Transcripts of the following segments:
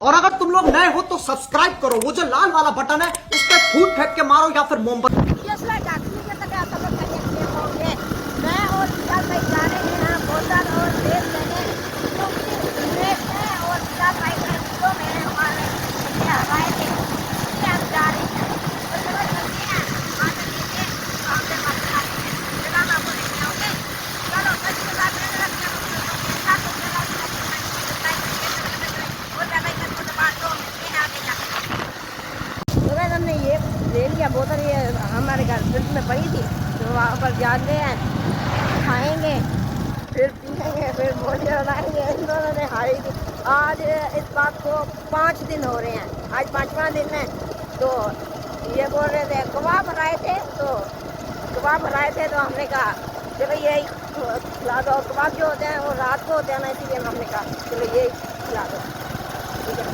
और अगर तुम लोग नए हो तो सब्सक्राइब करो, वो जो लाल वाला बटन है उस पर फूट फेंक के मारो या फिर मोमबत्ती। मैं और विशाल भाई जा रहे हैं बोतल और देश लेने, क्योंकि दिनेश है और विशाल भाई को में हमारे हवाए थे, इसलिए हम जा रहे हैं। तो चलो चलते हैं, वहाँ से लेके हमसे वापस आते हैं, फिर हम आपको लेके आओगे। चलो सच के साथ रहने रखते हैं और ज़्यादा ही करके तो बात तो मिलते हैं आगे जाके। तो वैसे हमने ये ले लिया बोतल, ये हमारे घर फ्रिज में पड़ी थी, तो वहाँ पर जाते हैं, खाएंगे, फिर पिएंगे, फिर मौज उड़ाएंगे। इन दोनों ने हारी थी। आज इस बात को 5 दिन हो रहे हैं, आज 5वां दिन है। तो ये बोल रहे थे कबाब बनाए थे, तो हमने कहा चलो यही खिला दो। कबाब जो होते हैं वो रात को होते हैं ना, इसीलिए हमने कहा चलो यही खिला दो। ठीक है,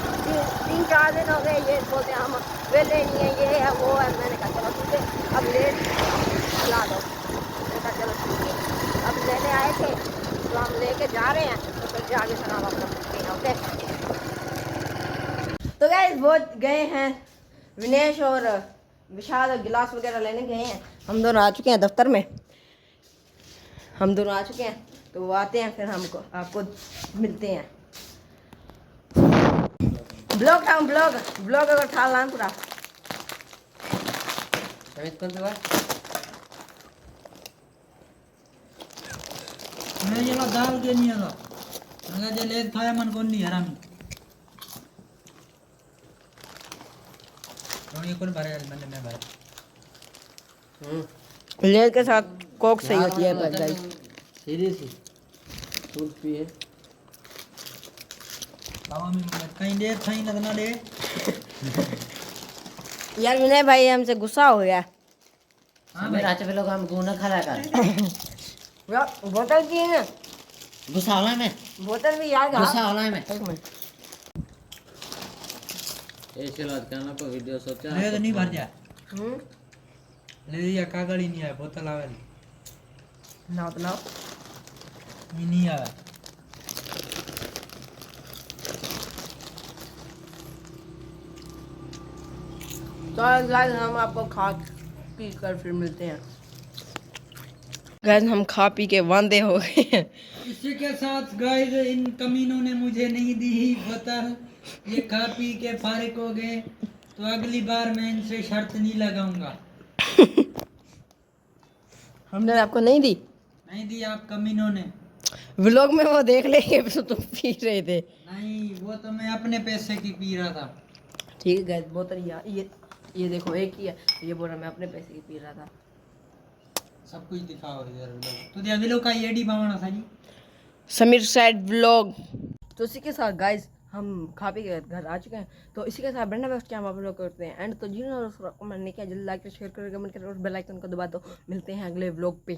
3-4 दिन हो गए ये बोलते हैं हम वेले नहीं है, ये है वो है। मैंने कहा चलो ठीक है, अब ले खिला दो। मैंने कहा चलो ठीक है, अब लेने आए थे तो हम लेके जा रहे हैं, तो फिर जाके फिर हम आपको मिलते हैं। ओके, तो गाइस वो गए हैं, विनेश और विशाल गिलास वगैरह लेने गए हैं। हम दोनों आ चुके हैं दफ्तर में, तो वो आते हैं, फिर हमको आपको मिलते हैं। ब्लॉग अगर था लान पूरा मैं ये दाल के नहीं आता, अगर जे ले खाया मन कौन नहीं हरामी। तो ये कौन भरे मैंने मैं भरा। लेज के साथ कोक सही होती है गाइस। सीरियसली फुल पी है बाबा में कहीं दे कहीं ना दे। यार विनय भाई हमसे गुस्सा हो गया। हां मेरा आचे पे लोग हम गुना खा कर यार बोतल की है, गुस्सा होला में बोतल भी यार गुस्सा होला में एक मिनट। ऐसे बात करना को वीडियो सोचा ले तो नहीं भर जा, हम्म, ले दिया कागज ही नहीं है, बोतल आवे लाओ तो लाओ। नहीं आवे। तो गाइस हम आपको खा पी कर फिर मिलते हैं। गाइस हम खा पी के वांदे हो गए हैं। इसी के साथ गाइस इन कमीनों ने मुझे नहीं दी बोतल, ये खा पी के फारिग हो गए, तो अगली बार मैं इनसे शर्त नहीं लगाऊंगा। हमने आपको नहीं दी, नहीं दी आप कमीनों ने। व्लॉग में वो देख लेंगे तो तुम पी रहे थे। नहीं, वो तो मैं अपने पैसे की पी रहा था। ठीक है गाइस, बोतल ये देखो एक ही है, ये बोल रहा मैं अपने पैसे की पी रहा था। सब कुछ दिखाओ यार व्लॉग तो दिया व्लॉग का एडी बनाना था जी, समीर साइड व्लॉग। तो इसी के साथ गाइस हम खा पी के घर आ चुके हैं, तो इसी के साथ बढ़ना बेस्ट क्या हम आप लोग करते हैं एंड। तो जिन्होंने कमेंट नहीं किया जल्दी लाइक शेयर करें, कमेंट करें और बेल आइकन को दबा दो। मिलते हैं अगले व्लॉग पे।